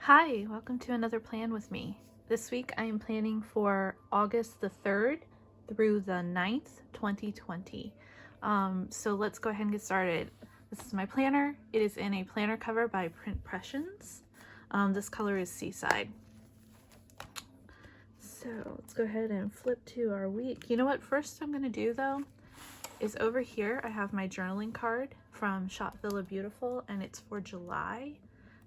Hi, welcome to another plan with me. This week I am planning for August the 3rd through the 9th, 2020. So let's go ahead and get started. This is my planner. It is in a planner cover by Printpressions. This color is Seaside. So let's go ahead and flip to our week. You know what first I'm going to do though is over here I have my journaling card from Shop Villa Beautiful, and it's for July.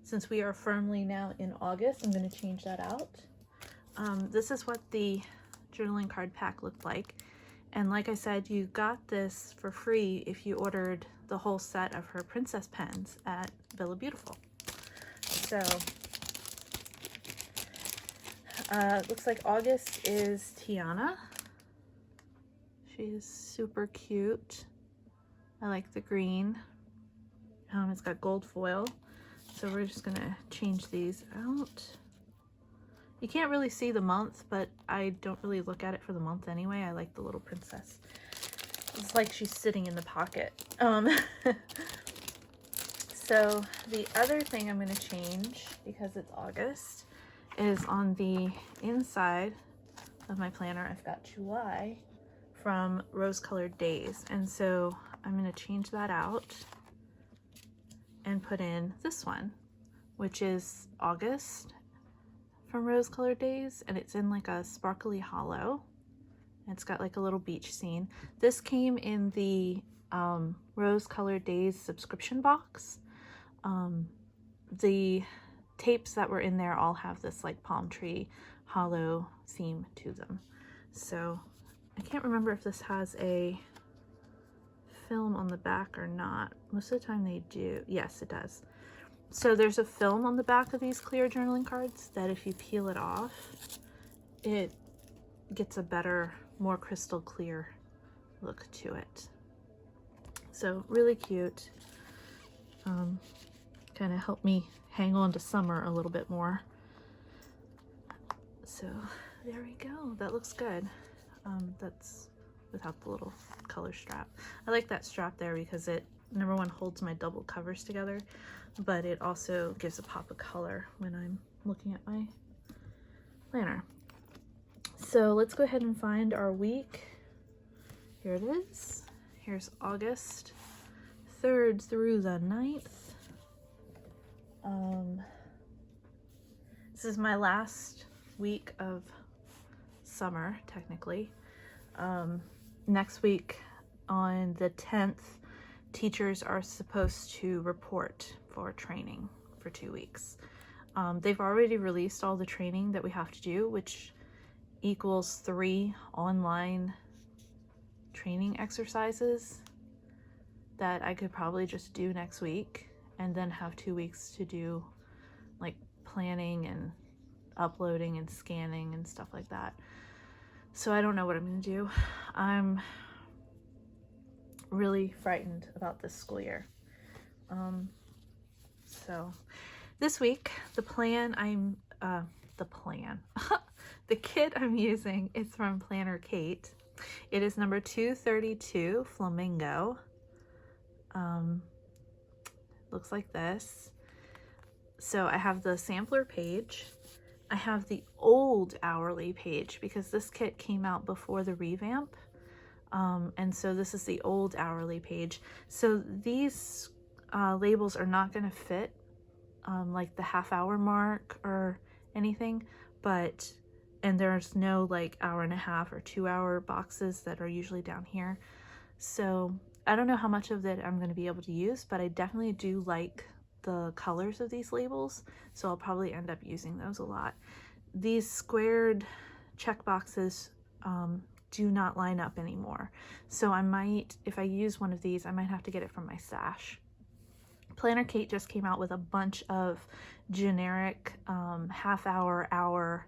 Since we are firmly now in August, I'm going to change that out. This is what the journaling card pack looked like. And like I said, you got this for free if you ordered the whole set of her princess pens at Villa Beautiful. So, looks like August is Tiana. She's super cute. I like the green. It's got gold foil. So we're just gonna change these out. You can't really see the month, but I don't really look at it for the month anyway. I like the little princess. It's like she's sitting in the pocket. So the other thing I'm gonna change, because it's August, is on the inside of my planner, I've got July from Rose Colored Days. And so I'm gonna change that out and put in this one, which is August from Rose Colored Days, and it's in like a sparkly hollow. It's got like a little beach scene. This came in the Rose Colored Days subscription box. The tapes that were in there all have this like palm tree hollow theme to them. So I can't remember if this has a film on the back or not. Most of the time they do. Yes, it does. So there's a film on the back of these clear journaling cards that if you peel it off, it gets a better, more crystal clear look to it. So really cute. Kind of helped me hang on to summer a little bit more. So there we go. That looks good. That's without the little color strap. I like that strap there because it, number one, holds my double covers together, but it also gives a pop of color when I'm looking at my planner. So let's go ahead and find our week. Here it is. Here's August 3rd through the 9th. This is my last week of summer, technically. Next week on the 10th, teachers are supposed to report for training for 2 weeks. They've already released all the training that we have to do, which equals 3 online training exercises that I could probably just do next week and then have 2 weeks to do like planning and uploading and scanning and stuff like that. So I don't know what I'm gonna do. I'm really frightened about this school year. So this week, the kit I'm using is from PlannerKate. It is number 232, Flamingo. Looks like this. So I have the sampler page. I have the old hourly page because this kit came out before the revamp. And so this is the old hourly page. So these labels are not going to fit like the half-hour mark or anything, and there's no like hour and a half or 2-hour boxes that are usually down here. So I don't know how much of that I'm going to be able to use, but I definitely do like the colors of these labels, so I'll probably end up using those a lot. These squared check boxes do not line up anymore, so I might, if I use one of these, I might have to get it from my stash. PlannerKate just came out with a bunch of generic half-hour, hour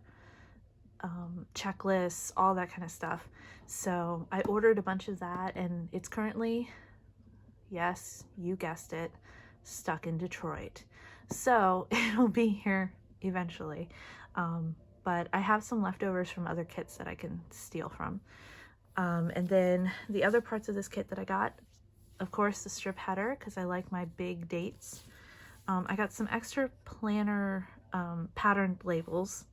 checklists, all that kind of stuff. So I ordered a bunch of that, and it's currently, yes, you guessed it, stuck in Detroit. So it'll be here eventually. But I have some leftovers from other kits that I can steal from. And then the other parts of this kit that I got, of course, the strip header, because I like my big dates. I got some extra planner patterned labels.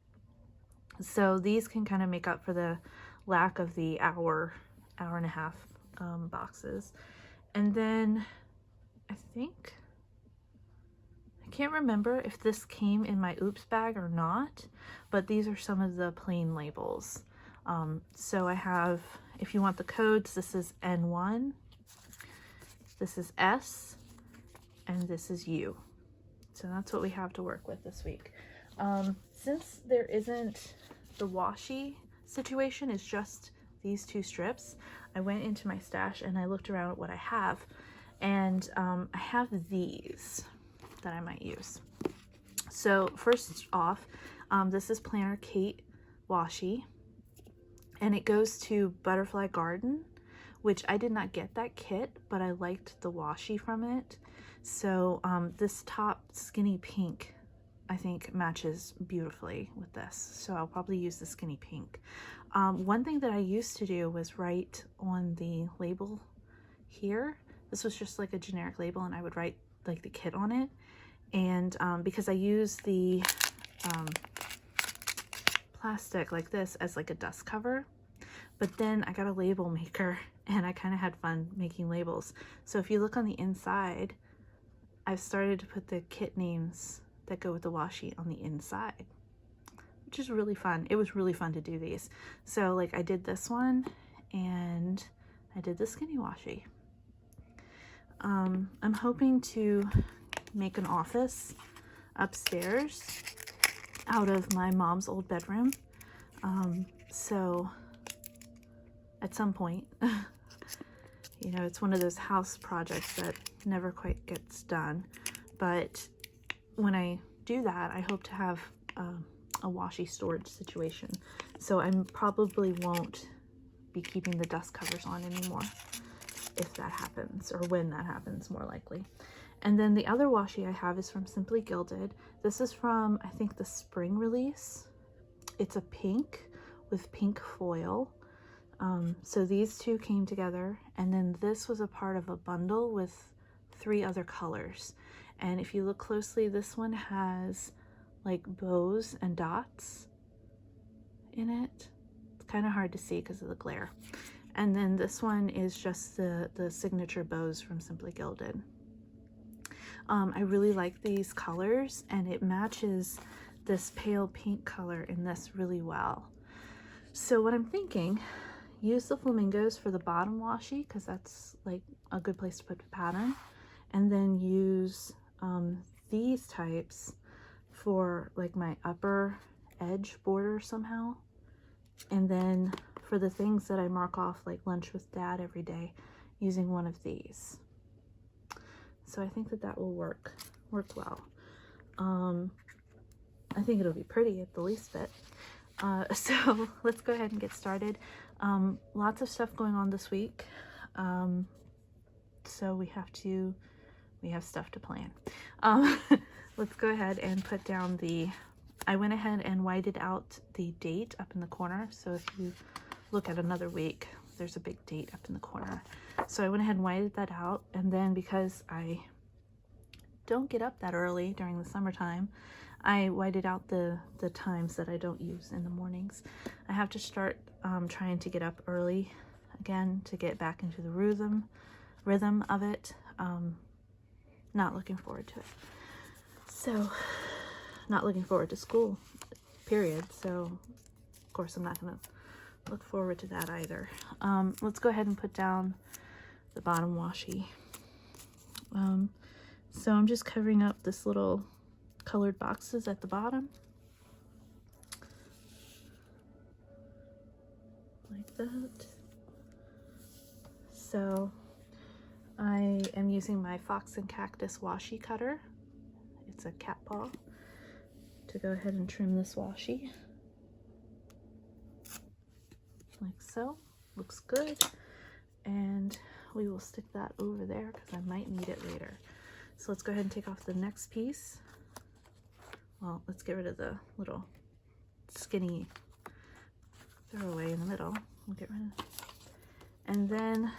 So these can kind of make up for the lack of the hour and a half boxes. And then I can't remember if this came in my oops bag or not, but these are some of the plain labels. So I have, if you want the codes, this is N1, this is S, and this is U. So that's what we have to work with this week. Since there isn't the washi situation, is just these two strips, I went into my stash and I looked around at what I have, and I have these that I might use. So first off, this is PlannerKate washi, and it goes to Butterfly Garden, which I did not get that kit, but I liked the washi from it. So this top skinny pink, I think, matches beautifully with this. So I'll probably use the skinny pink. One thing that I used to do was write on the label here. This was just like a generic label, and I would write like the kit on it. And because I use the plastic like this as like a dust cover, but then I got a label maker and I kind of had fun making labels. So if you look on the inside, I've started to put the kit names that go with the washi on the inside, which is really fun. It was really fun to do these. So like I did this one and I did the skinny washi. I'm hoping to make an office upstairs out of my mom's old bedroom. So at some point, you know, it's one of those house projects that never quite gets done. But when I do that, I hope to have a washi storage situation. So I probably won't be keeping the dust covers on anymore if that happens, or when that happens, more likely. And then the other washi I have is from Simply Gilded. This is from, I think, the spring release. It's a pink with pink foil. So these two came together, and then this was a part of a bundle with 3 other colors. And if you look closely, this one has like bows and dots in it. It's kind of hard to see because of the glare. And then this one is just the signature bows from Simply Gilded. I really like these colors, and it matches this pale pink color in this really well. So what I'm thinking, use the flamingos for the bottom washi, because that's like a good place to put the pattern, and then use these types for like my upper edge border somehow. And then for the things that I mark off, like lunch with dad every day, using one of these. So I think that that will work well. I think it'll be pretty at the least bit. So let's go ahead and get started. Lots of stuff going on this week. So we have stuff to plan. Let's go ahead and put down I went ahead and whited out the date up in the corner. So if you look at another week, there's a big date up in the corner. So I went ahead and whited that out. And then because I don't get up that early during the summertime, I whited out the times that I don't use in the mornings. I have to start trying to get up early again to get back into the rhythm of it. Not looking forward to it. So, not looking forward to school, period. So, of course, I'm not going to look forward to that either. Let's go ahead and put down the bottom washi. So I'm just covering up this little colored boxes at the bottom. Like that. So I am using my Fox and Cactus washi cutter. It's a cat paw, to go ahead and trim this washi. Like so. Looks good. And we will stick that over there because I might need it later. So let's go ahead and take off the next piece. Well, let's get rid of the little skinny throwaway in the middle. We'll get rid of it. And then,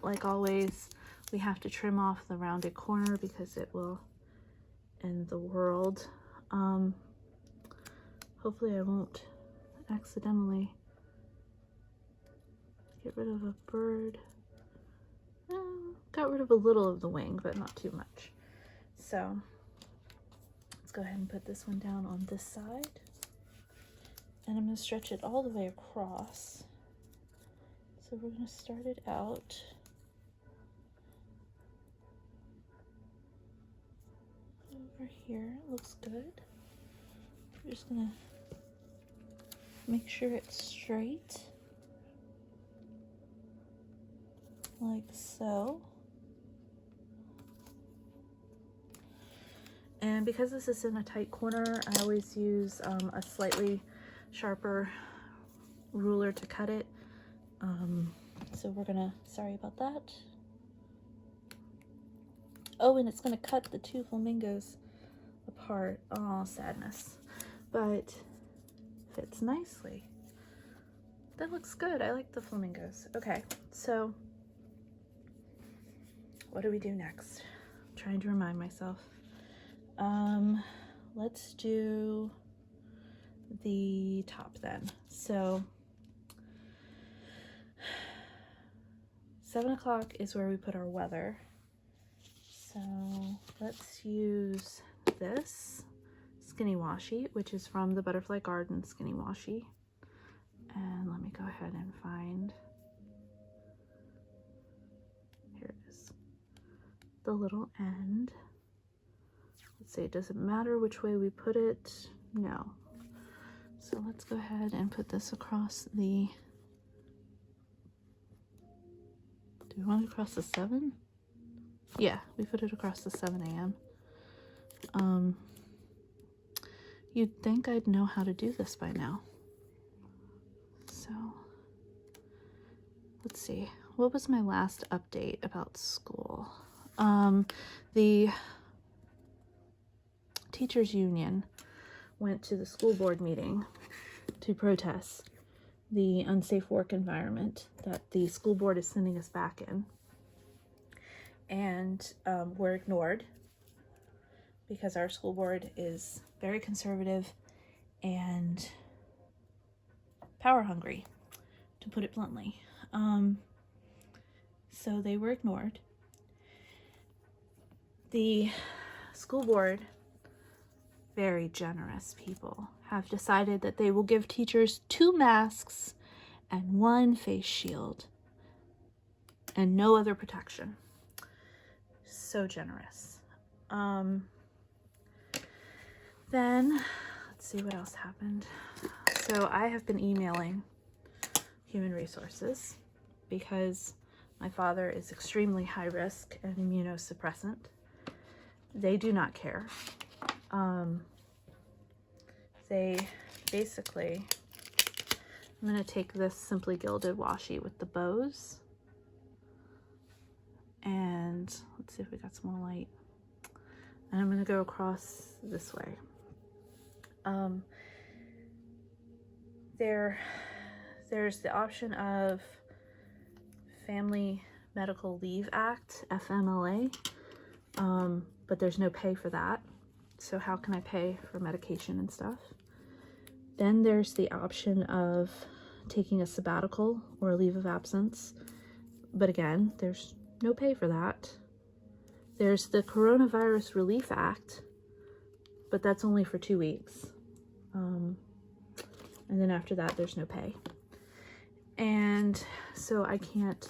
like always, we have to trim off the rounded corner because it will in the world. Hopefully I won't accidentally get rid of a bird. Got rid of a little of the wing, but not too much. So let's go ahead and put this one down on this side. And I'm going to stretch it all the way across. So we're going to start it out over here. It looks good. We're just going to make sure it's straight, like so. And because this is in a tight corner, I always use a slightly sharper ruler to cut it. So we're gonna, sorry about that. Oh, and it's gonna cut the two flamingos apart. Oh, sadness. But fits nicely. That looks good. I like the flamingos. Okay, so what do we do next? I'm trying to remind myself. Let's do the top then. So 7 o'clock is where we put our weather. So let's use this skinny washi, which is from the Butterfly Garden skinny washi. And let me go ahead and find, here it is, the little end. Let's see, does it matter which way we put it? No. So let's go ahead and put this across the, do we want it across the 7? Yeah, we put it across the 7 a.m. You'd think I'd know how to do this by now. So let's see, what was my last update about school? The teachers union went to the school board meeting to protest the unsafe work environment that the school board is sending us back in, and were ignored because our school board is very conservative and power hungry, to put it bluntly. So they were ignored. The school board, very generous people, have decided that they will give teachers 2 masks and 1 face shield and no other protection. So generous. Then let's see what else happened. So I have been emailing Human Resources because my father is extremely high risk and immunosuppressant. They do not care. They basically, I'm going to take this Simply Gilded washi with the bows, and let's see if we got some more light, and I'm going to go across this way. There's the option of Family Medical Leave Act, FMLA, but there's no pay for that. So how can I pay for medication and stuff? Then there's the option of taking a sabbatical or a leave of absence, but again, there's no pay for that. There's the Coronavirus Relief Act, but that's only for 2 weeks. And then after that, there's no pay. And so I can't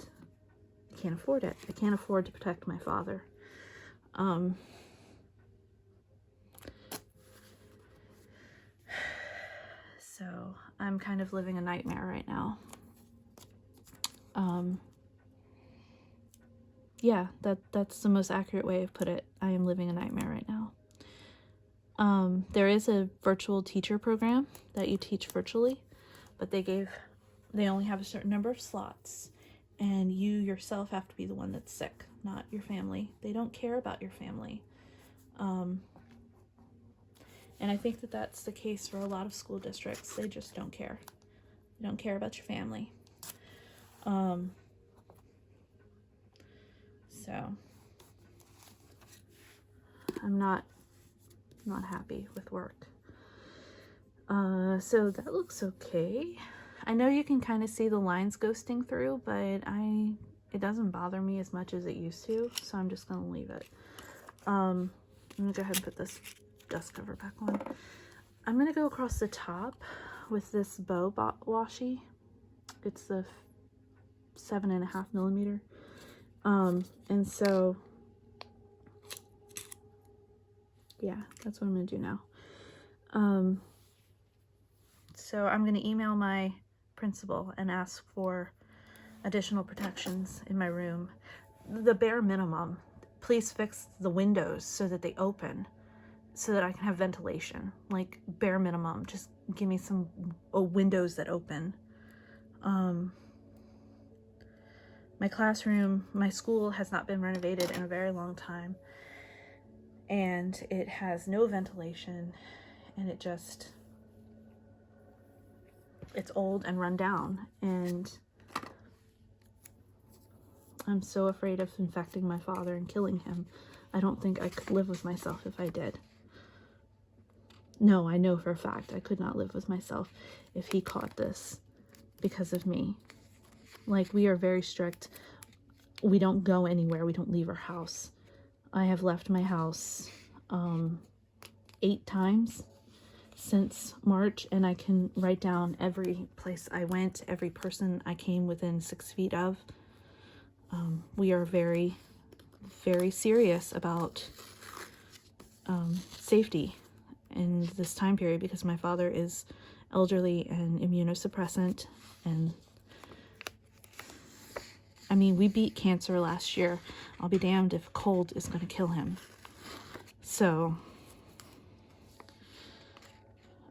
afford it. I can't afford to protect my father. So I'm kind of living a nightmare right now. Yeah, that's the most accurate way of put it. I am living a nightmare right now. There is a virtual teacher program that you teach virtually, but they only have a certain number of slots, and you yourself have to be the one that's sick, not your family. They don't care about your family. And I think that that's the case for a lot of school districts. They just don't care. They don't care about your family. So I'm not not happy with work. So that looks okay. I know you can kind of see the lines ghosting through, but it doesn't bother me as much as it used to, so I'm just gonna leave it. I'm gonna go ahead and put this dust cover back on. I'm gonna go across the top with this bow washi. It's the 7.5 millimeter. And so, yeah, that's what I'm gonna do now. So I'm gonna email my principal and ask for additional protections in my room. The bare minimum. Please fix the windows so that they open, so that I can have ventilation. Like, bare minimum. Just give me some windows that open. My classroom, my school has not been renovated in a very long time, and it has no ventilation, and it's old and run down, and I'm so afraid of infecting my father and killing him. I don't think I could live with myself if I did. No, I know for a fact I could not live with myself if he caught this because of me. Like, we are very strict. We don't go anywhere. We don't leave our house. I have left my house 8 times since March, and I can write down every place I went, every person I came within 6 feet of. We are very, very serious about safety in this time period because my father is elderly and immunosuppressant, and I mean, we beat cancer last year. I'll be damned if cold is going to kill him. So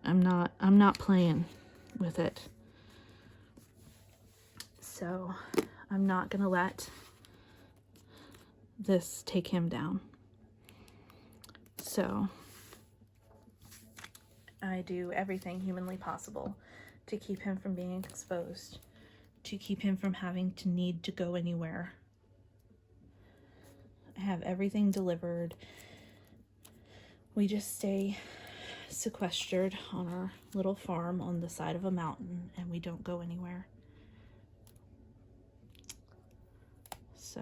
I'm not playing with it. So I'm not going to let this take him down. So I do everything humanly possible to keep him from being exposed, to keep him from having to need to go anywhere. I have everything delivered. We just stay sequestered on our little farm on the side of a mountain, and we don't go anywhere. So,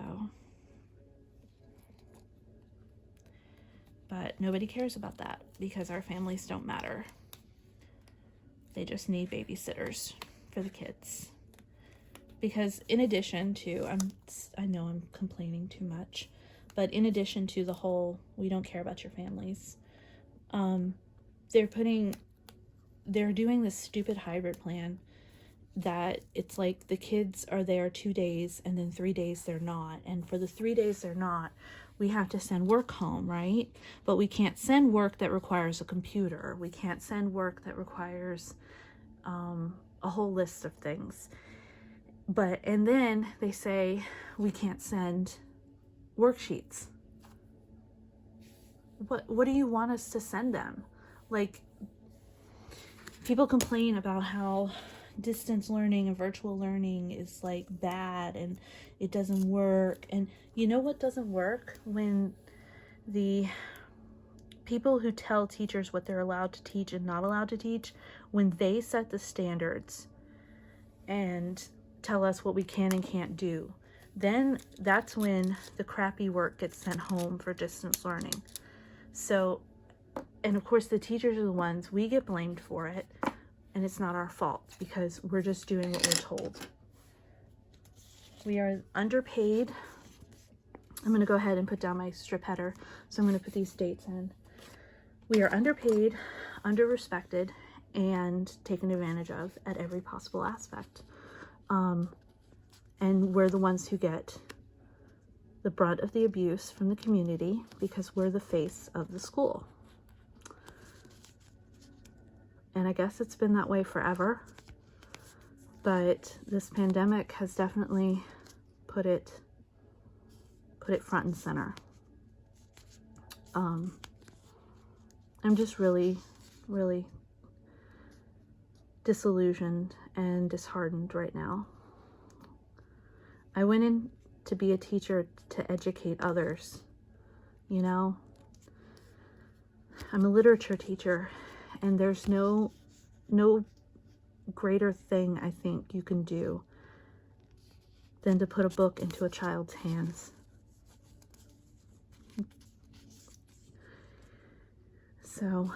but nobody cares about that because our families don't matter. They just need babysitters for the kids. Because in addition to, I know I'm complaining too much, but in addition to the whole, we don't care about your families, they're doing this stupid hybrid plan that it's like the kids are there 2 days and then 3 days they're not. And for the 3 days they're not, we have to send work home, right? But we can't send work that requires a computer. We can't send work that requires a whole list of things. And then they say we can't send worksheets. What do you want us to send them? Like, people complain about how distance learning and virtual learning is like bad and it doesn't work. And you know what doesn't work? When the people who tell teachers what they're allowed to teach and not allowed to teach, when they set the standards and tell us what we can and can't do, then that's when the crappy work gets sent home for distance learning. So, and of course the teachers are the ones, we get blamed for it, and it's not our fault because we're just doing what we're told. We are underpaid. I'm going to go ahead and put down my strip header, so I'm going to put these dates in. We are underpaid, underrespected, and taken advantage of at every possible aspect. And we're the ones who get the brunt of the abuse from the community because we're the face of the school. And I guess it's been that way forever, but this pandemic has definitely put it front and center. I'm just really, really disillusioned and disheartened right now. I went in to be a teacher to educate others, you know? I'm a literature teacher, and there's no greater thing I think you can do than to put a book into a child's hands. So,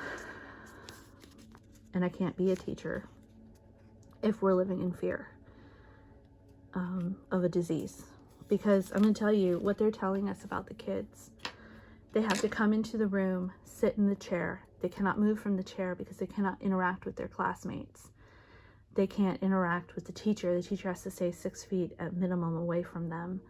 and I can't be a teacher if we're living in fear of a disease, because I'm going to tell you what they're telling us about the kids. They have to come into the room, sit in the chair. They cannot move from the chair because they cannot interact with their classmates. They can't interact with the teacher. The teacher has to stay 6 feet at minimum away from them.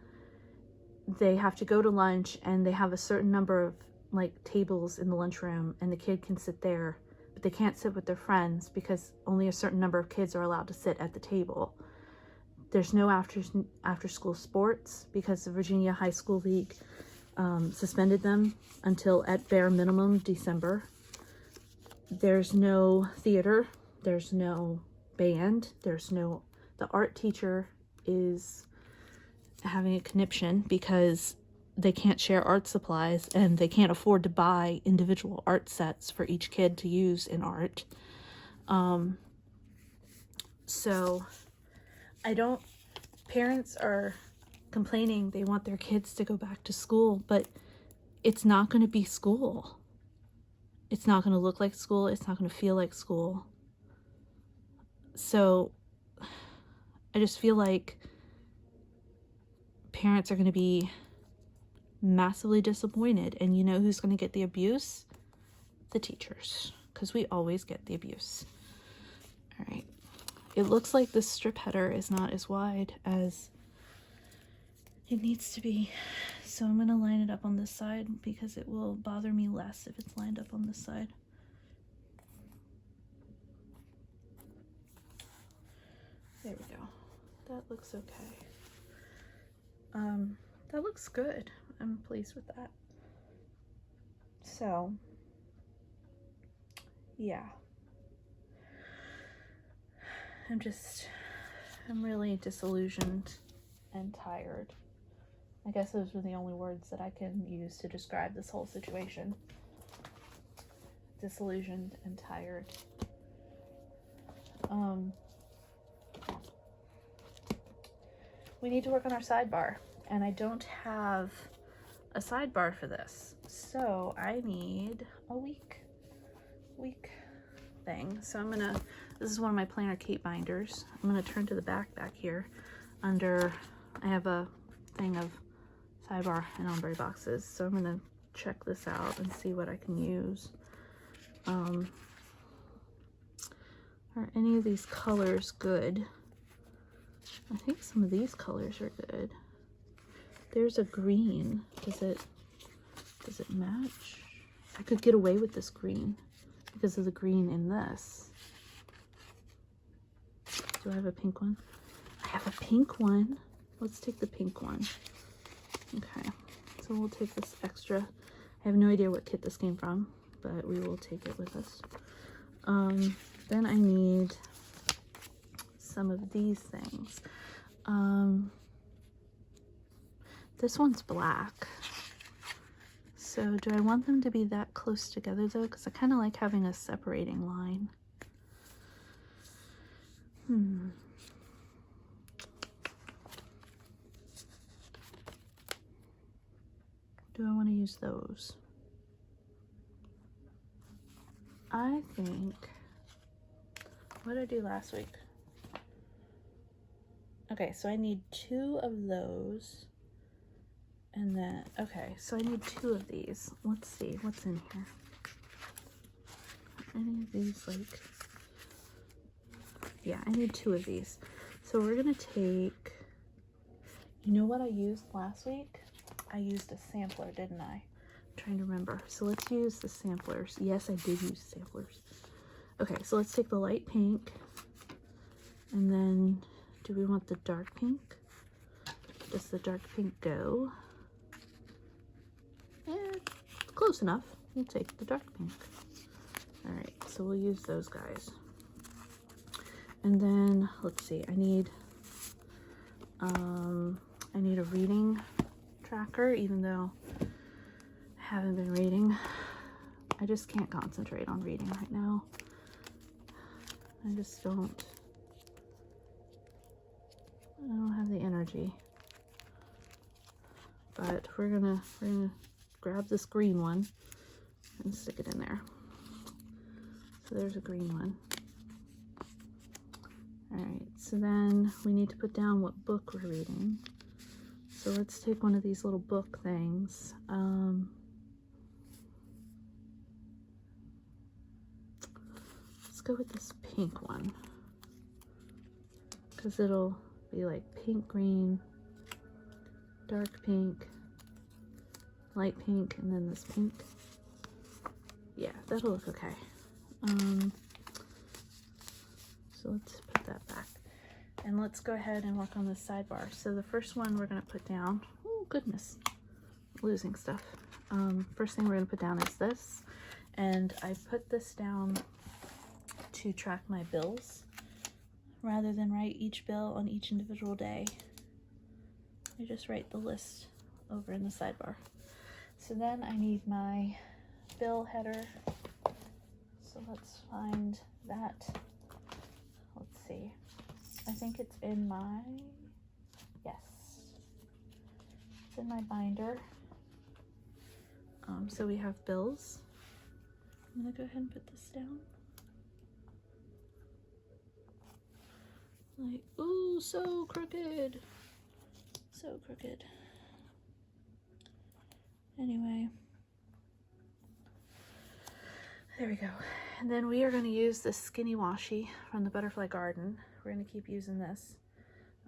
They have to go to lunch, and they have a certain number of like tables in the lunchroom, and the kid can sit there, but they can't sit with their friends because only a certain number of kids are allowed to sit at the table. There's no after school sports because the Virginia High School League suspended them until at bare minimum December. There's no theater, there's no band, the art teacher is having a conniption because they can't share art supplies and they can't afford to buy individual art sets for each kid to use in art. So parents are complaining they want their kids to go back to school, but it's not going to be school. It's not going to look like school. It's not going to feel like school. So I just feel like parents are going to be massively disappointed. And you know who's going to get the abuse? The teachers, because we always get the abuse. All right. It looks like this strip header is not as wide as it needs to be. So I'm going to line it up on this side because it will bother me less if it's lined up on this side. There we go. That looks okay. That looks good. I'm pleased with that. So, yeah. I'm really disillusioned and tired. I guess those are the only words that I can use to describe this whole situation. Disillusioned and tired. We need to work on our sidebar, and I don't have a sidebar for this, so I need a week thing. So this is one of my PlannerKate binders. I'm gonna turn to the back here under, I have a thing of sidebar and ombre boxes, so I'm gonna check this out and see what I can use. Are any of these colors good? I think some of these colors are good. There's a green. Does it match? I could get away with this green because of the green in this. Do I have a pink one? I have a pink one. Let's take the pink one. Okay, so we'll take this extra. I have no idea what kit this came from, but we will take it with us. Then I need some of these things. This one's black. So do I want them to be that close together though? Because I kind of like having a separating line. Do I want to use those? I think, what did I do last week? Okay, so I need 2 of those. And then, okay, so I need 2 of these. Let's see, what's in here? Any of these, like, yeah, I need 2 of these. So we're gonna take, you know what I used last week? I used a sampler, didn't I? I'm trying to remember. So let's use the samplers. Yes, I did use samplers. Okay, so let's take the light pink. And then, do we want the dark pink? Does the dark pink go? Close enough. We'll take the dark pink. All right, so we'll use those guys. And then, let's see, I need a reading tracker, even though I haven't been reading. I just can't concentrate on reading right now. I just don't. I don't have the energy. But we're gonna grab this green one and stick it in there. So there's a green one. All right, so then we need to put down what book we're reading. So let's take one of these little book things. Let's go with this pink one, because it'll be like pink, green, dark pink, light pink, and then this pink. Yeah, that'll look okay. So let's put that back. And let's go ahead and work on this sidebar. So the first one we're gonna put down, oh goodness, losing stuff. First thing we're gonna put down is this. And I put this down to track my bills rather than write each bill on each individual day. I just write the list over in the sidebar. So then I need my bill header. So let's find that. Let's see. I think it's in my, yes, it's in my binder. So we have bills. I'm gonna go ahead and put this down. Like, ooh, so crooked. So crooked. Anyway. There we go. And then we are going to use this skinny washi from the Butterfly Garden. We're going to keep using this.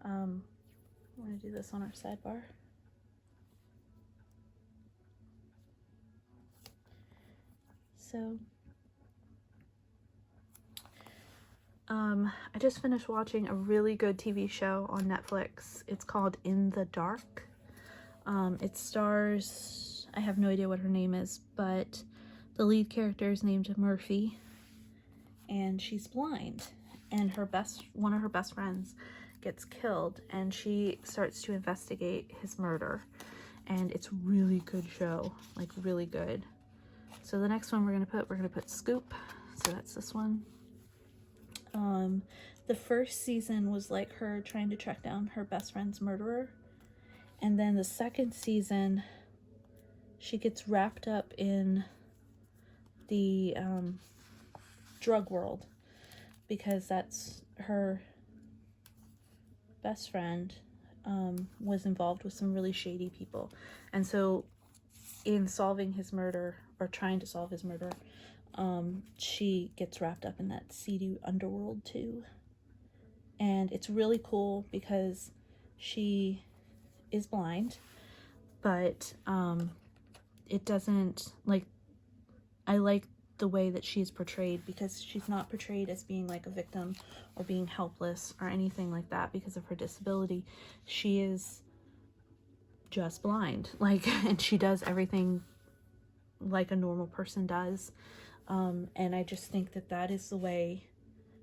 We're going to do this on our sidebar. So, I just finished watching a really good TV show on Netflix. It's called In the Dark. It stars, I have no idea what her name is, but the lead character is named Murphy, and she's blind, and one of her best friends gets killed, and she starts to investigate his murder. And it's really good show, like really good. So the next one we're gonna put Scoop. So that's this one. The first season was like her trying to track down her best friend's murderer, and then the second season she gets wrapped up in the drug world, because that's her best friend was involved with some really shady people, and so in solving his murder, or trying to solve his murder, she gets wrapped up in that seedy underworld too. And it's really cool because she is blind, but it doesn't, like, I like the way that she's portrayed, because she's not portrayed as being like a victim or being helpless or anything like that because of her disability. She is just blind, like, and she does everything like a normal person does. And I just think that that is the way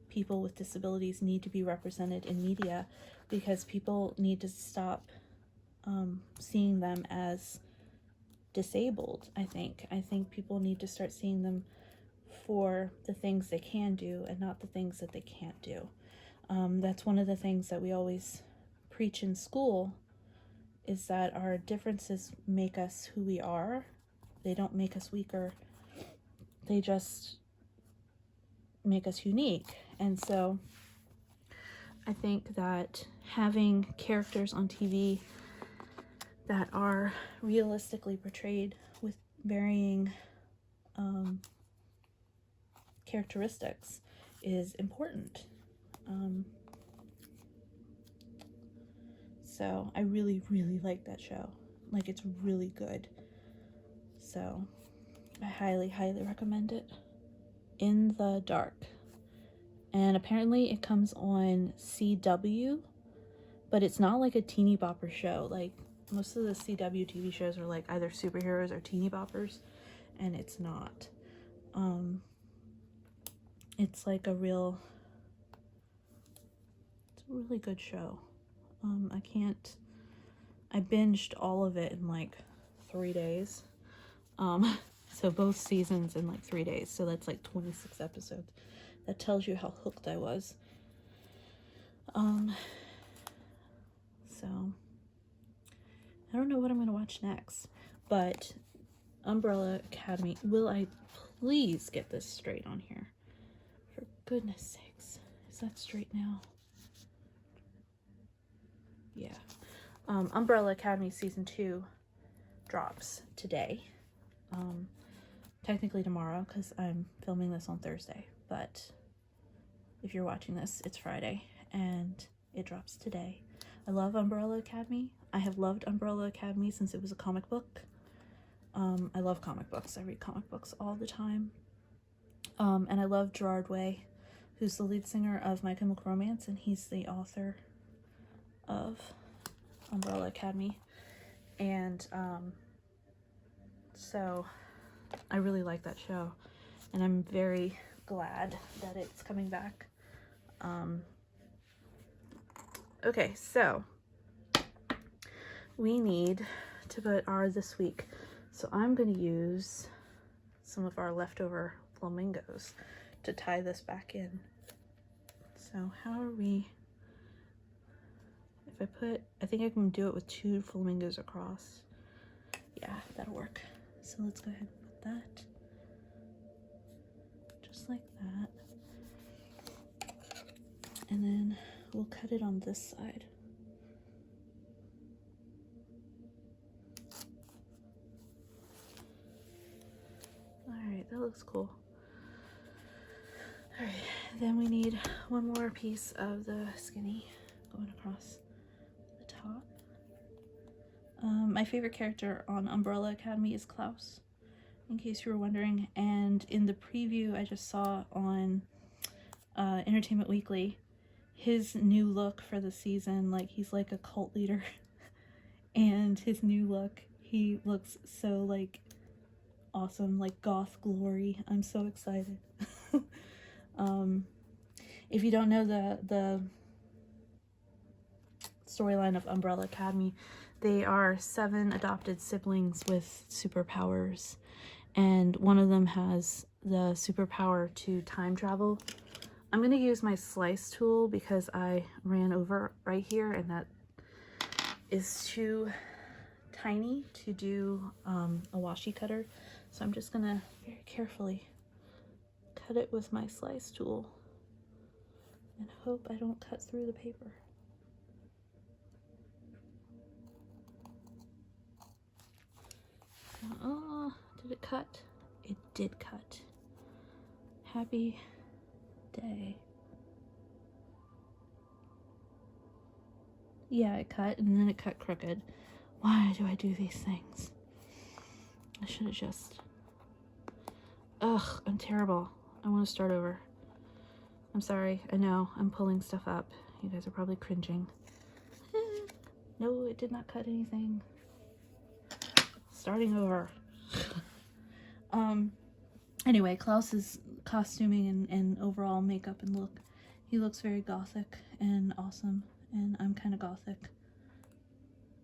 people with disabilities need to be represented in media, because people need to stop seeing them as disabled. I think people need to start seeing them for the things they can do and not the things that they can't do. That's one of the things that we always preach in school, is that our differences make us who we are. They don't make us weaker. They just make us unique. And so I think that having characters on TV that are realistically portrayed with varying characteristics is important. So I really, really like that show. Like, it's really good. So I highly, highly recommend it. In the Dark. And apparently it comes on CW, but it's not like a teeny bopper show. Like, most of the CW TV shows are like either superheroes or teeny boppers, and it's not. It's like it's a really good show. I binged all of it in like 3 days. So both seasons in like 3 days. So that's like 26 episodes. That tells you how hooked I was. So I don't know what I'm going to watch next, but Umbrella Academy. Will I please get this straight on here? For goodness sakes. Is that straight now? Yeah. Umbrella Academy Season 2 drops today. Technically tomorrow, because I'm filming this on Thursday, but if you're watching this, it's Friday, and it drops today. I love Umbrella Academy. I have loved Umbrella Academy since it was a comic book. I love comic books. I read comic books all the time. And I love Gerard Way, who's the lead singer of My Chemical Romance, and he's the author of Umbrella Academy. And so I really like that show, and I'm very glad that it's coming back. Okay, so we need to put our this week. So I'm going to use some of our leftover flamingos to tie this back in. So how are we? If I think I can do it with 2 flamingos across. Yeah, that'll work. So let's go ahead and put that. Just like that. And then we'll cut it on this side. Alright, that looks cool. Alright, then we need one more piece of the skinny going across the top. My favorite character on Umbrella Academy is Klaus, in case you were wondering. And in the preview I just saw on Entertainment Weekly, his new look for the season, like he's like a cult leader. And his new look, he looks so like awesome, like goth glory. I'm so excited. If you don't know the storyline of Umbrella Academy, they are 7 adopted siblings with superpowers, and one of them has the superpower to time travel. I'm going to use my slice tool because I ran over right here, and that is too tiny to do a washi cutter. So I'm just going to very carefully cut it with my slice tool and hope I don't cut through the paper. Oh, did it cut? It did cut. Happy day. Yeah, it cut, and then it cut crooked. Why do I do these things? I should have just... Ugh, I'm terrible. I want to start over. I'm sorry. I know. I'm pulling stuff up. You guys are probably cringing. No, it did not cut anything. Starting over. Anyway, Klaus's costuming and overall makeup and look, he looks very gothic and awesome, and I'm kind of gothic.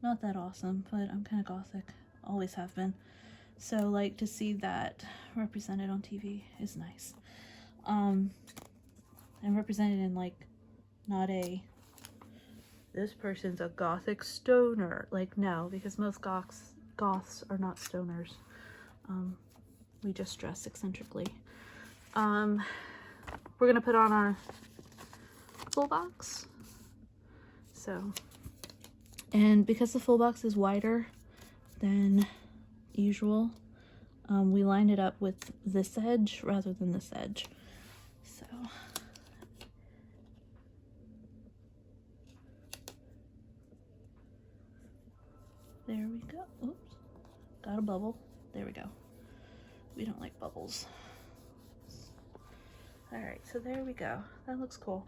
Not that awesome, but I'm kind of gothic. Always have been. So, like, to see that represented on TV is nice. And represented in, like, not a, this person's a gothic stoner. Like, no, because most goths are not stoners. We just dress eccentrically. We're gonna put on our full box. So, and because the full box is wider than usual, we line it up with this edge rather than this edge. So, there we go. Oops, got a bubble. There we go. We don't like bubbles. Alright, so there we go. That looks cool.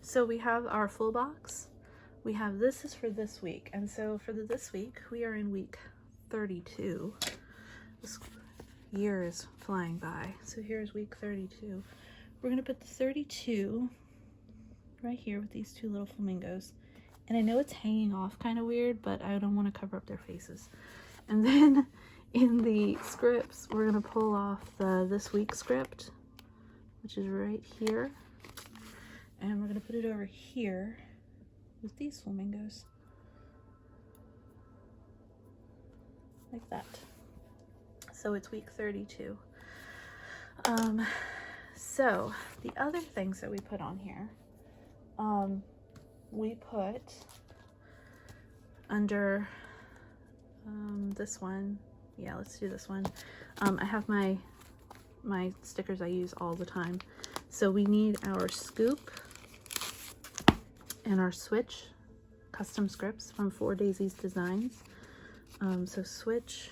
So we have our full box. We have this is for this week. And so for this week, we are in week 32. This year is flying by. So here's week 32. We're going to put the 32 right here with these 2 little flamingos. And I know it's hanging off kind of weird, but I don't want to cover up their faces. And then in the scripts, we're gonna pull off the this week script, which is right here. And we're gonna put it over here with these flamingos. Like that. So it's week 32. So the other things that we put on here, we put under this one. Yeah, let's do this one. I have my stickers I use all the time. So we need our scoop and our switch custom scripts from 4 Daisies Designs. So switch,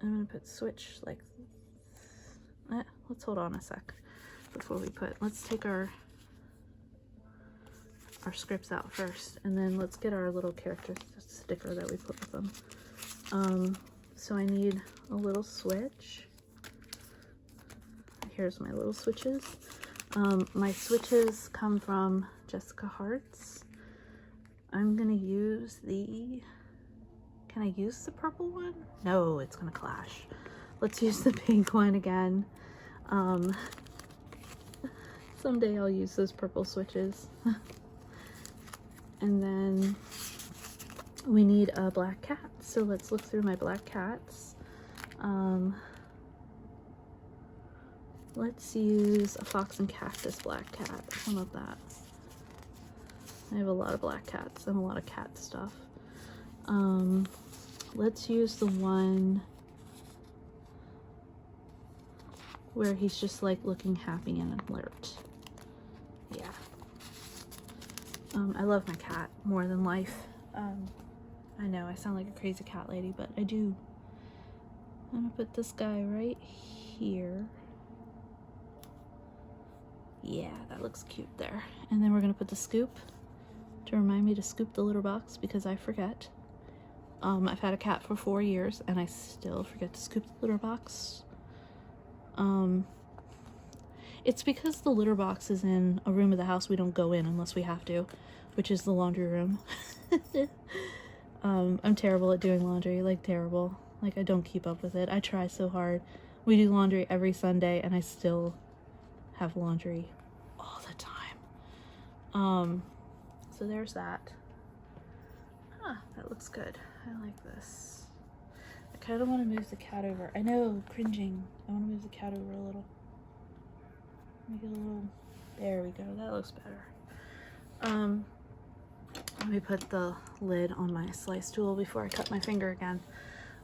I'm gonna put switch like, let's hold on a sec before we let's take our scripts out first, and then let's get our little character sticker that we put with them. So I need a little switch. Here's my little switches. My switches come from Jessica Hart's. I'm gonna use can I use the purple one? No, it's gonna clash. Let's use the pink one again. Someday I'll use those purple switches. And then we need a black cat. So let's look through my black cats. Let's use a fox and cactus black cat. How about that? I have a lot of black cats and a lot of cat stuff. Let's use the one where he's just like looking happy and alert. Yeah. I love my cat more than life. I know I sound like a crazy cat lady, but I do. I'm gonna put this guy right here. Yeah, that looks cute there. And then we're gonna put the scoop to remind me to scoop the litter box because I forget. I've had a cat for 4 years and I still forget to scoop the litter box. It's because the litter box is in a room of the house we don't go in unless we have to, which is the laundry room. I'm terrible at doing laundry, like terrible. Like I don't keep up with it. I try so hard. We do laundry every Sunday and I still have laundry all the time. So there's that. That looks good. I like this. I kind of want to move the cat over. I know, cringing. I want to move the cat over a little. Make it a little, there we go. That looks better. Let me put the lid on my slice tool before I cut my finger again.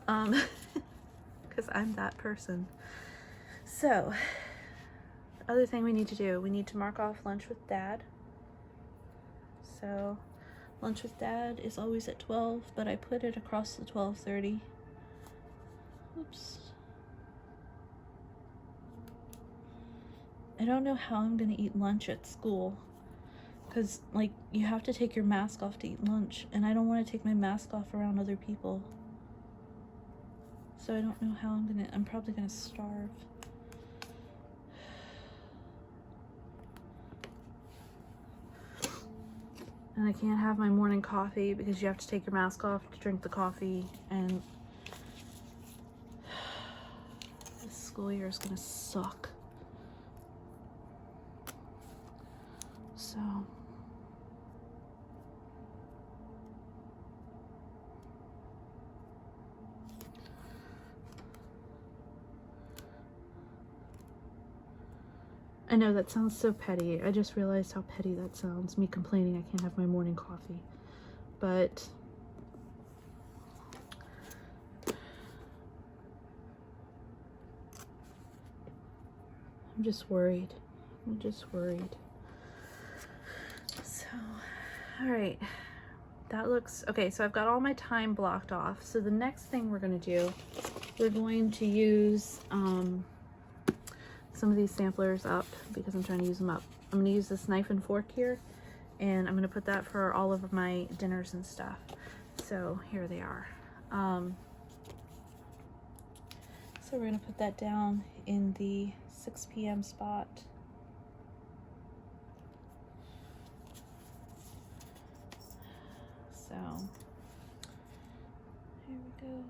Because I'm that person. So, other thing we need to do, we need to mark off lunch with Dad. So, lunch with Dad is always at 12, but I put it across the 12:30. Oops. I don't know how I'm gonna eat lunch at school. Because, like, you have to take your mask off to eat lunch, and I don't want to take my mask off around other people. So I don't know how I'm probably gonna starve. And I can't have my morning coffee because you have to take your mask off to drink the coffee, and this school year is gonna suck. So I know that sounds so petty. I just realized how petty that sounds, me complaining I can't have my morning coffee. But I'm just worried. I'm just worried. So, all right. That looks, okay, so I've got all my time blocked off. So the next thing we're gonna do, we're going to use some of these samplers up because I'm trying to use them up. I'm gonna use this knife and fork here, and I'm gonna put that for all of my dinners and stuff. So here they are. So we're gonna put that down in the 6 p.m. spot. So here we go.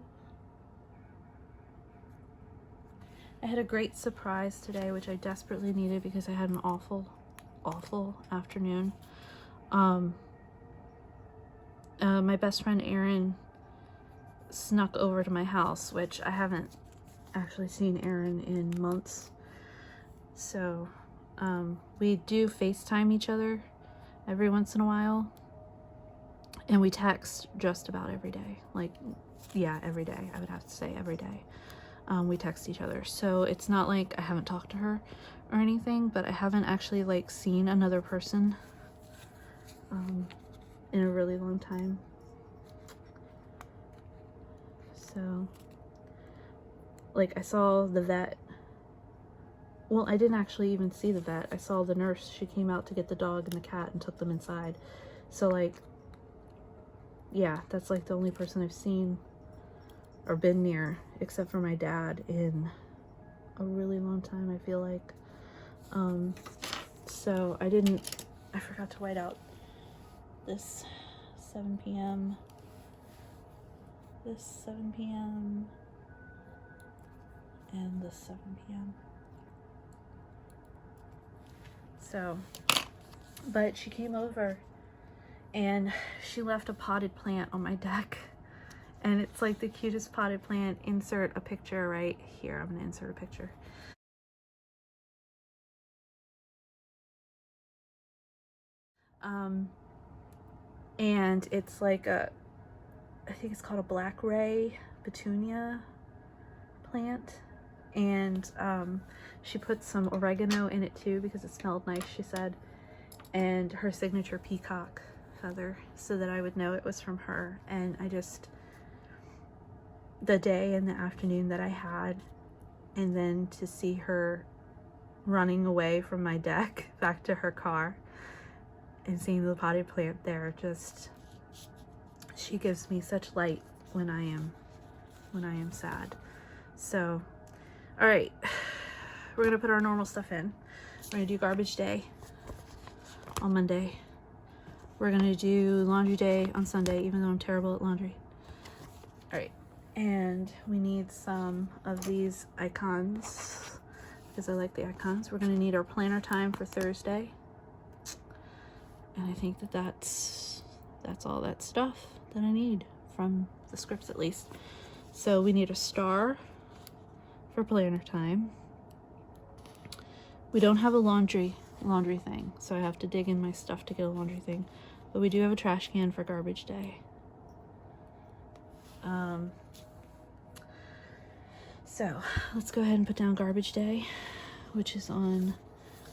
I had a great surprise today, which I desperately needed because I had an awful afternoon. My best friend Erin snuck over to my house, which I haven't actually seen Erin in months. So we do FaceTime each other every once in a while, and we text just about every day. Like, yeah, every day. I would have to say every day. We text each other. So it's not like I haven't talked to her or anything, but I haven't actually like seen another person in a really long time. So like I saw the vet. Well, I didn't actually even see the vet. I saw the nurse. She came out to get the dog and the cat and took them inside. So like, yeah, that's like the only person I've seen or been near, except for my dad, in a really long time, I feel like. So I forgot to white out this 7 p.m. This 7 p.m. and this 7 p.m. So, but she came over and she left a potted plant on my deck. And it's like the cutest potted plant. Insert a picture right here. I'm gonna insert a picture. And it's like I think it's called a black ray petunia plant. And she put some oregano in it too because it smelled nice, she said. And her signature peacock feather, so that I would know it was from her. And I just, the day and the afternoon that I had, and then to see her running away from my deck back to her car and seeing the potted plant there, just, she gives me such light when I am sad. So, all right, we're gonna put our normal stuff in. We're gonna do garbage day on Monday. We're gonna do laundry day on Sunday, even though I'm terrible at laundry. All right, and we need some of these icons because I like the icons. We're gonna need our planner time for Thursday. And I think that that's all that stuff that I need from the scripts, at least. So we need a star for planner time. We don't have a laundry thing, so I have to dig in my stuff to get a laundry thing. But we do have a trash can for garbage day. So let's go ahead and put down garbage day, which is on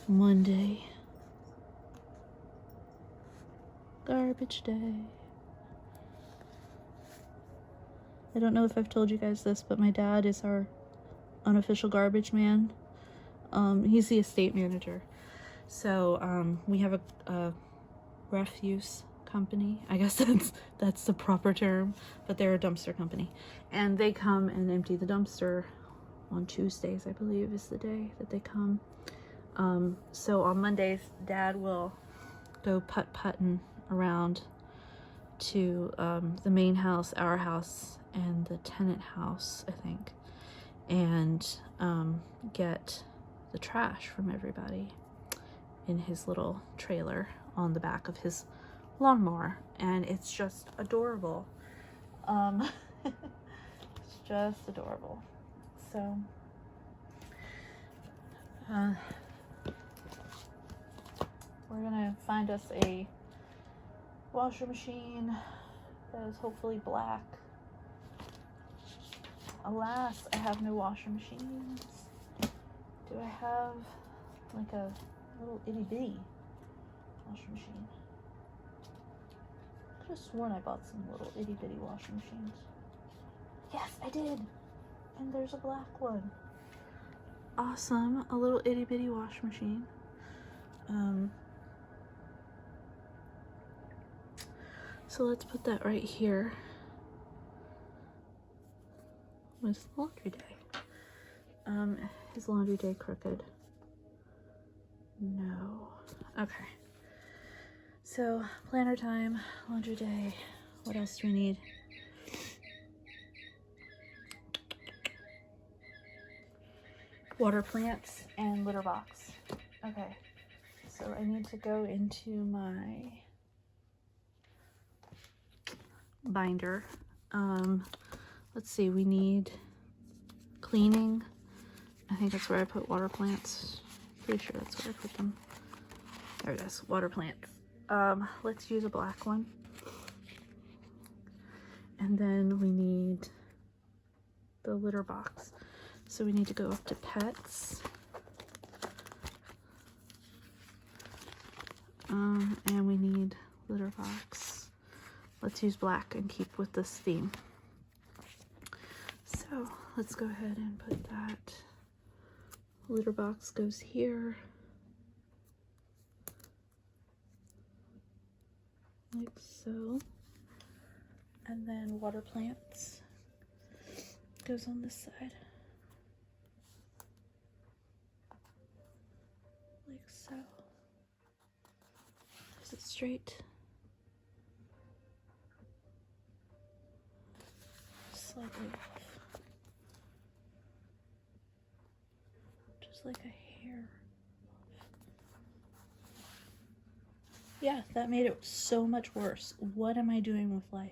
Monday. Garbage day. I don't know if I've told you guys this, but my dad is our unofficial garbage man. He's the estate manager. So we have a refuse company. I guess that's the proper term, but they're a dumpster company. And they come and empty the dumpster on Tuesdays, I believe, is the day that they come. So on Mondays, Dad will go putt-putting around to the main house, our house, and the tenant house, I think, and get the trash from everybody in his little trailer on the back of his lawnmower. And it's just adorable. It's just adorable. So we're gonna find us a washer machine that is hopefully black. Alas, I have no washer machines. Do I have like a little itty bitty washer machine? I could have sworn I bought some little itty bitty washer machines. Yes, I did. And there's a black one. Awesome, a little itty bitty wash machine. So let's put that right here with laundry day. Is laundry day crooked? No. Okay. So planner time, laundry day. What else do we need? water plants and litter box. Okay, so I need to go into my binder. Let's see, we need cleaning. I think that's where I put water plants. Pretty sure that's where I put them. There it is, water plants. Let's use a black one. And then we need the litter box. So we need to go up to pets. And we need litter box. Let's use black and keep with this theme. So let's go ahead and put that. Litter box goes here. Like so. And then water plants goes on this side. Like so. Is it straight? Slightly off. Just like a hair. Yeah, that made it so much worse. What am I doing with life?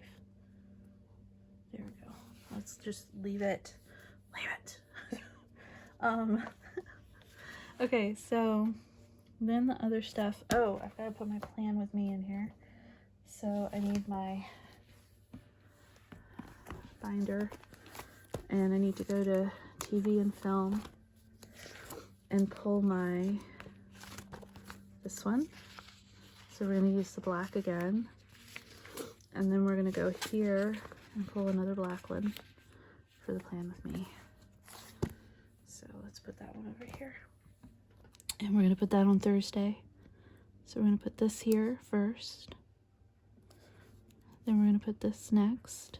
There we go. Let's just leave it. Leave it. Okay, so then the other stuff. Oh, I've got to put my plan with me in here. So I need my binder, and I need to go to TV and film and pull this one. So we're going to use the black again, and then we're going to go here and pull another black one for the plan with me. So let's put that one over here, and we're going to put that on Thursday. So we're going to put this here first, then we're going to put this next.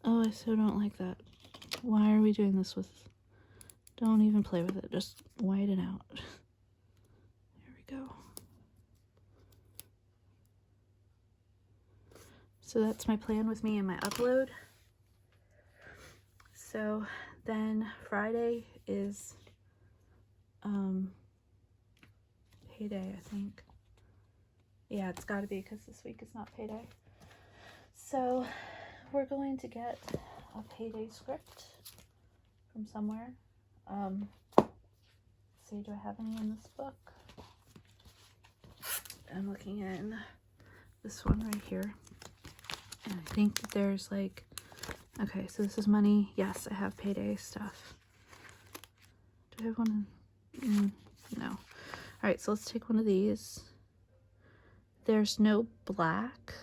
Oh, I so don't like that. Why are we doing this with... Don't even play with it. Just white it out. There we go. So that's my plan with me and my upload. So then Friday is payday, I think. Yeah, it's got to be because this week is not payday. So we're going to get a payday script from somewhere. Let's see, do I have any in this book? I'm looking in this one right here. And I think that there's like, okay, so this is money. Yes, I have payday stuff. Do I have one? No. All right, so let's take one of these. There's no black,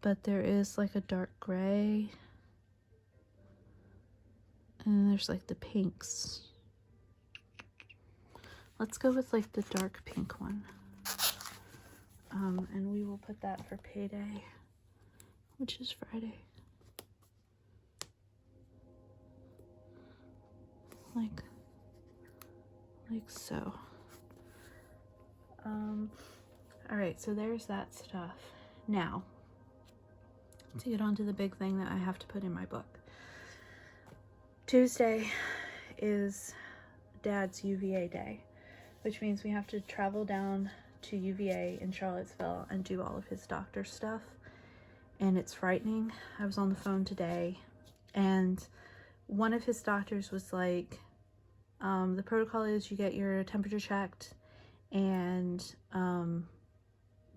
but there is like a dark gray, and there's like the pinks. Let's go with like the dark pink one, and we will put that for payday, which is Friday. Like so. All right, so there's that stuff. Now, to get on to the big thing that I have to put in my book. Tuesday is Dad's UVA day, which means we have to travel down to UVA in Charlottesville and do all of his doctor stuff. And it's frightening. I was on the phone today, and one of his doctors was like, the protocol is you get your temperature checked, and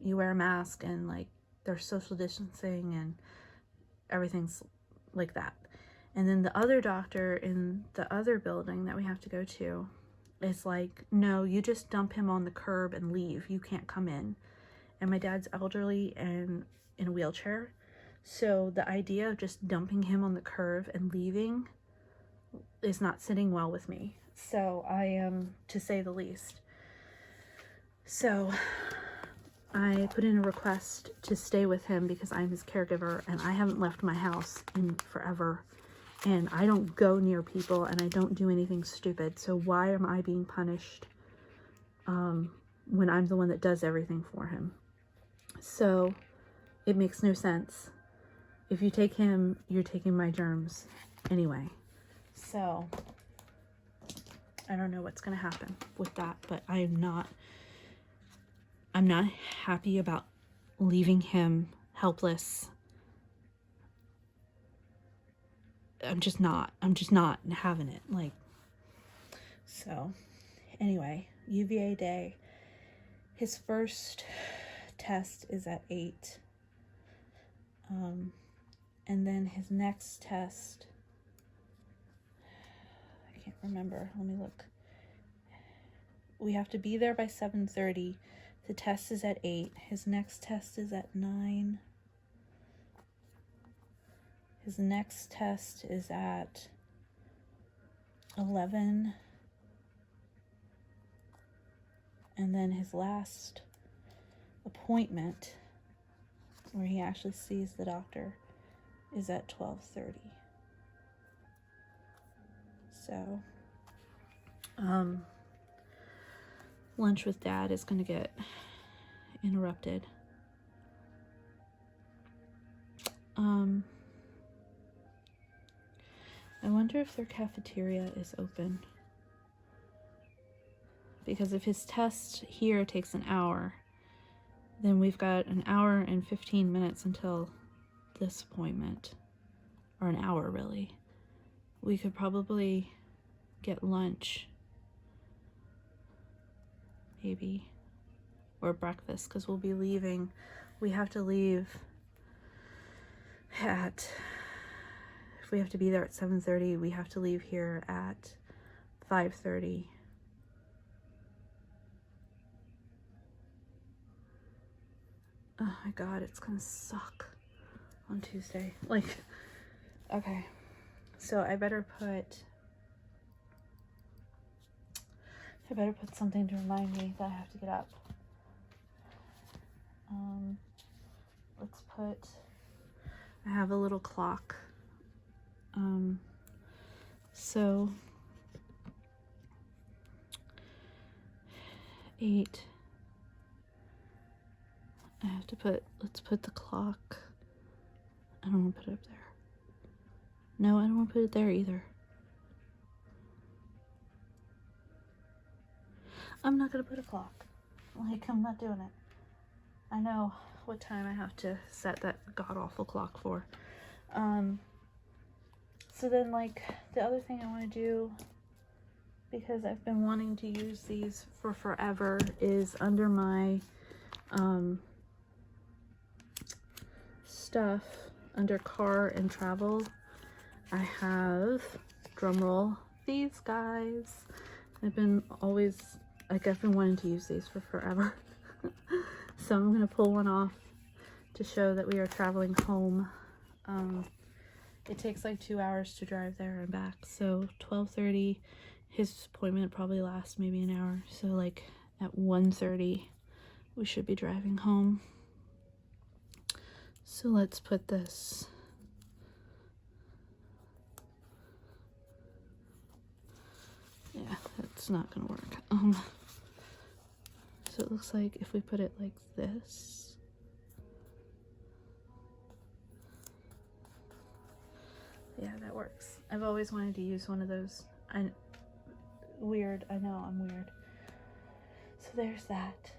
you wear a mask, and like there's social distancing and everything's like that. And then the other doctor in the other building that we have to go to is like, no, you just dump him on the curb and leave. You can't come in. And my dad's elderly and in a wheelchair. So the idea of just dumping him on the curb and leaving is not sitting well with me. So I am, to say the least. So I put in a request to stay with him because I'm his caregiver, and I haven't left my house in forever, and I don't go near people, and I don't do anything stupid. So why am I being punished when I'm the one that does everything for him. So it makes no sense. If you take him, you're taking my germs anyway. So I don't know what's going to happen with that, but I'm not happy about leaving him helpless. I'm just not having it. Like, so anyway, UVA day. His first test is at 8. And then his next test, I can't remember. Let me look. We have to be there by 7:30. The test is at 8. His next test is at 9. His next test is at 11. And then his last appointment, where he actually sees the doctor, is at 12:30. So, lunch with Dad is going to get interrupted. I wonder if their cafeteria is open. Because if his test here takes an hour, then we've got an hour and 15 minutes until this appointment. Or an hour, really. We could probably get lunch. Maybe. Or breakfast, because we'll be leaving. We have to leave at... If we have to be there at 7:30, we have to leave here at 5:30. Oh my God, it's gonna suck on Tuesday. Like, okay. So I better put something to remind me that I have to get up. Let's put, I have a little clock. So 8. I have to put, let's put the clock. I don't want to put it up there. No, I don't want to put it there either. I'm not going to put a clock. Like, I'm not doing it. I know what time I have to set that god-awful clock for. So then, like, the other thing I want to do, because I've been wanting to use these for forever, is under my stuff, under car and travel, I have, drumroll, these guys. I've been wanting to use these for forever. So I'm going to pull one off to show that we are traveling home. It takes like 2 hours to drive there and back. So 12:30, his appointment probably lasts maybe an hour. So like at 1:30, we should be driving home. So let's put this. Yeah, that's not gonna work. So it looks like if we put it like this. Yeah, that works. I've always wanted to use one of those. Weird, I know, I'm weird. So there's that.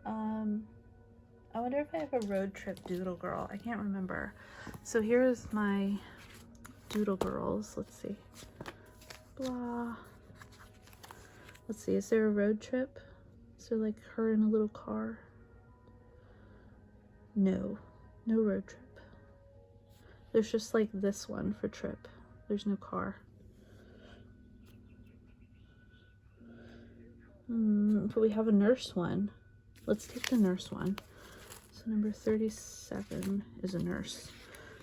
I wonder if I have a road trip doodle girl. I can't remember. So here's my doodle girls. Let's see. Blah. Let's see, is there a road trip? Is there like her in a little car? No, no road trip. There's just like this one for trip. There's no car. But we have a nurse one. Let's take the nurse one. So number 37 is a nurse.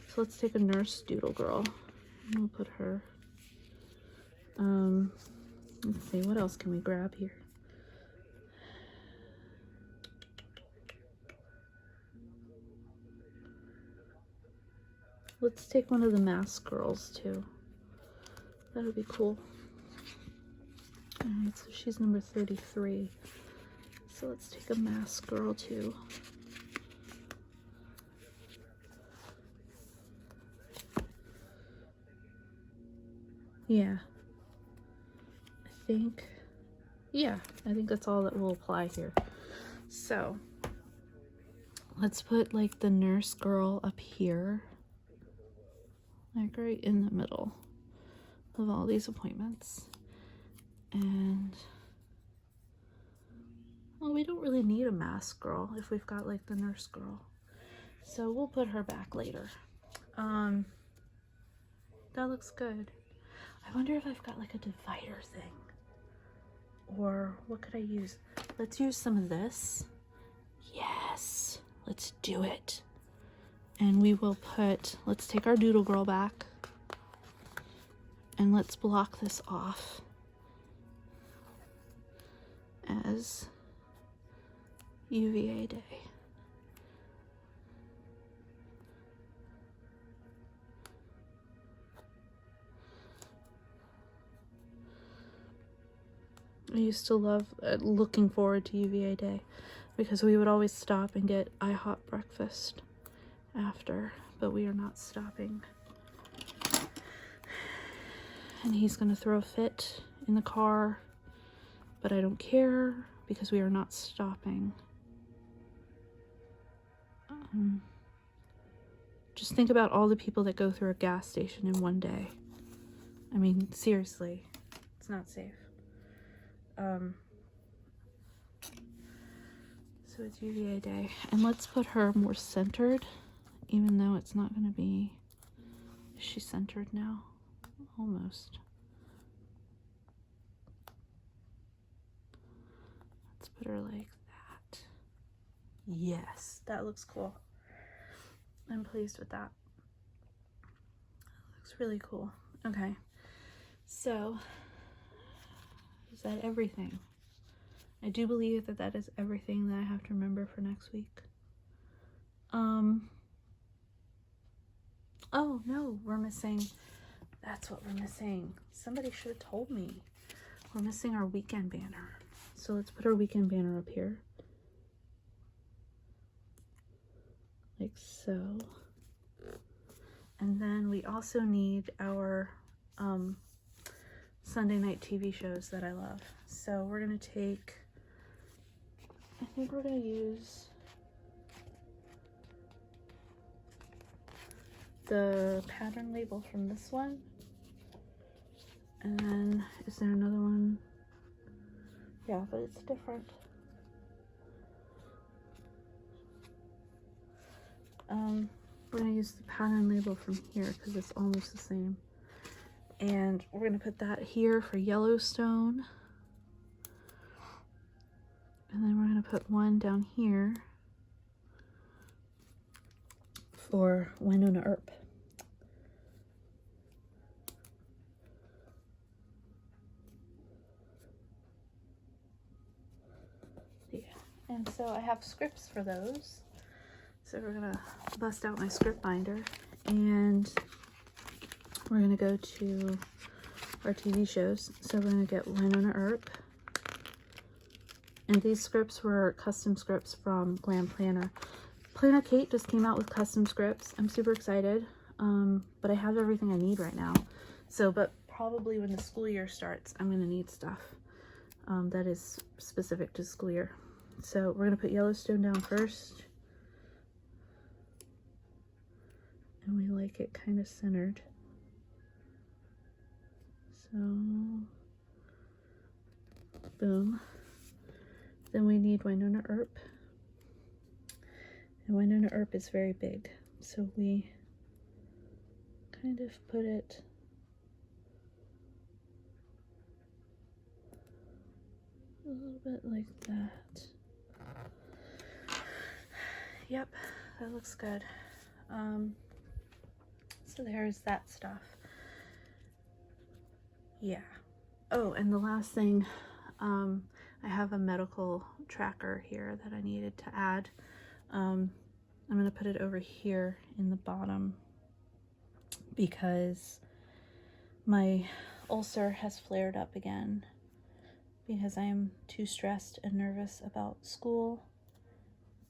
So let's take a nurse doodle girl. And we'll put her. Let's see, what else can we grab here? Let's take one of the mask girls too. That would be cool. Alright, so she's number 33. So let's take a mask girl too. Yeah. I think that's all that will apply here. So let's put like the nurse girl up here, like right in the middle of all these appointments. And well, we don't really need a mask girl if we've got like the nurse girl, so we'll put her back later. That looks good. I wonder if I've got like a divider thing, or what could I use? Let's use some of this. Yes, let's do it. And we will put, let's take our doodle girl back and let's block this off as UVA day. I used to love looking forward to UVA day because we would always stop and get IHOP breakfast after, but we are not stopping. And he's gonna throw a fit in the car, but I don't care because we are not stopping. Just think about all the people that go through a gas station in one day. I mean, seriously, it's not safe. So it's UVA day, and let's put her more centered, even though it's not going to be. Is she centered now? Almost. Let's put her like that. Yes, that looks cool. I'm pleased with that. That looks really cool. Okay, so is that everything? I do believe that that is everything that I have to remember for next week. Oh no, we're missing, that's what we're missing. Somebody should have told me. We're missing our weekend banner. So let's put our weekend banner up here. Like so. And then we also need our Sunday night TV shows that I love. So we're gonna take, I think we're gonna use the pattern label from this one. And then, is there another one? Yeah, but it's different. We're gonna use the pattern label from here because it's almost the same. And we're gonna put that here for Yellowstone. And then we're gonna put one down here for Winona Earp. Yeah, and so I have scripts for those. So we're gonna bust out my script binder and we're gonna go to our TV shows. So we're gonna get Winona Earp. And these scripts were custom scripts from Glam Planner. PlannerKate just came out with custom scripts. I'm super excited, but I have everything I need right now. So, but probably when the school year starts, I'm gonna need stuff that is specific to school year. So we're gonna put Yellowstone down first. And we like it kind of centered. So, boom. Then we need Winona Earp. And Winona Earp is very big, so we kind of put it a little bit like that. Yep, that looks good. So there's that stuff. Yeah. Oh, and the last thing, I have a medical tracker here that I needed to add. I'm going to put it over here in the bottom because my ulcer has flared up again because I am too stressed and nervous about school.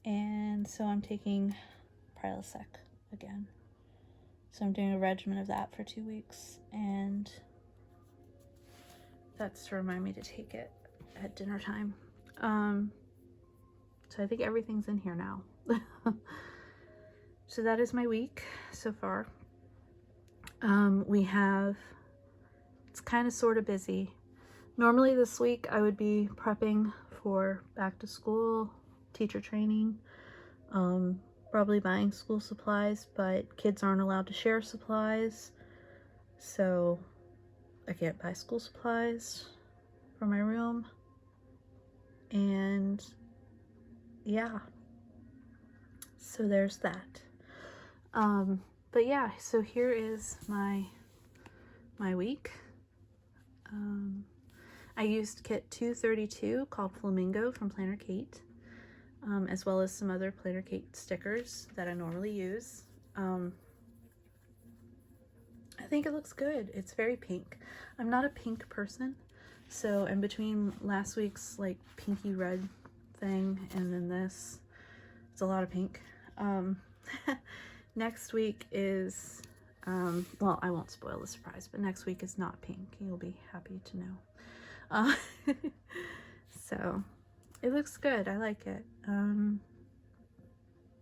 And so I'm taking Prilosec again. So I'm doing a regimen of that for 2 weeks, and that's to remind me to take it at dinner time. So I think everything's in here now. So that is my week so far. It's kind of sort of busy. Normally this week I would be prepping for back to school, teacher training, probably buying school supplies, but kids aren't allowed to share supplies, so I can't buy school supplies for my room. And yeah, so there's that. But yeah, so here is my week. I used kit 232 called Flamingo from PlannerKate, as well as some other PlannerKate stickers that I normally use. I think it looks good. It's very pink. I'm not a pink person, so in between last week's like pinky red thing and then this, it's a lot of pink. Next week is, well, I won't spoil the surprise, but next week is not pink. You'll be happy to know. So it looks good. I like it. It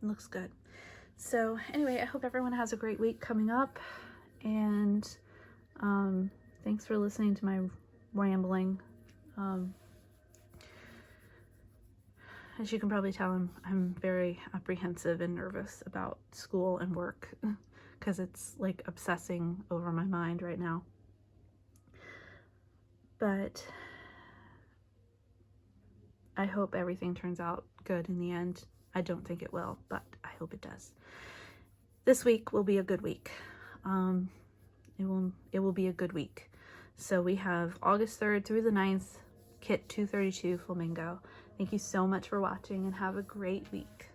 looks good. So anyway, I hope everyone has a great week coming up, and thanks for listening to my rambling. As you can probably tell, I'm very apprehensive and nervous about school and work because it's like obsessing over my mind right now. But I hope everything turns out good in the end. I don't think it will, but I hope it does. This week will be a good week. It will be a good week. So we have August 3rd through the 9th, kit 232 Flamingo. Thank you so much for watching, and have a great week.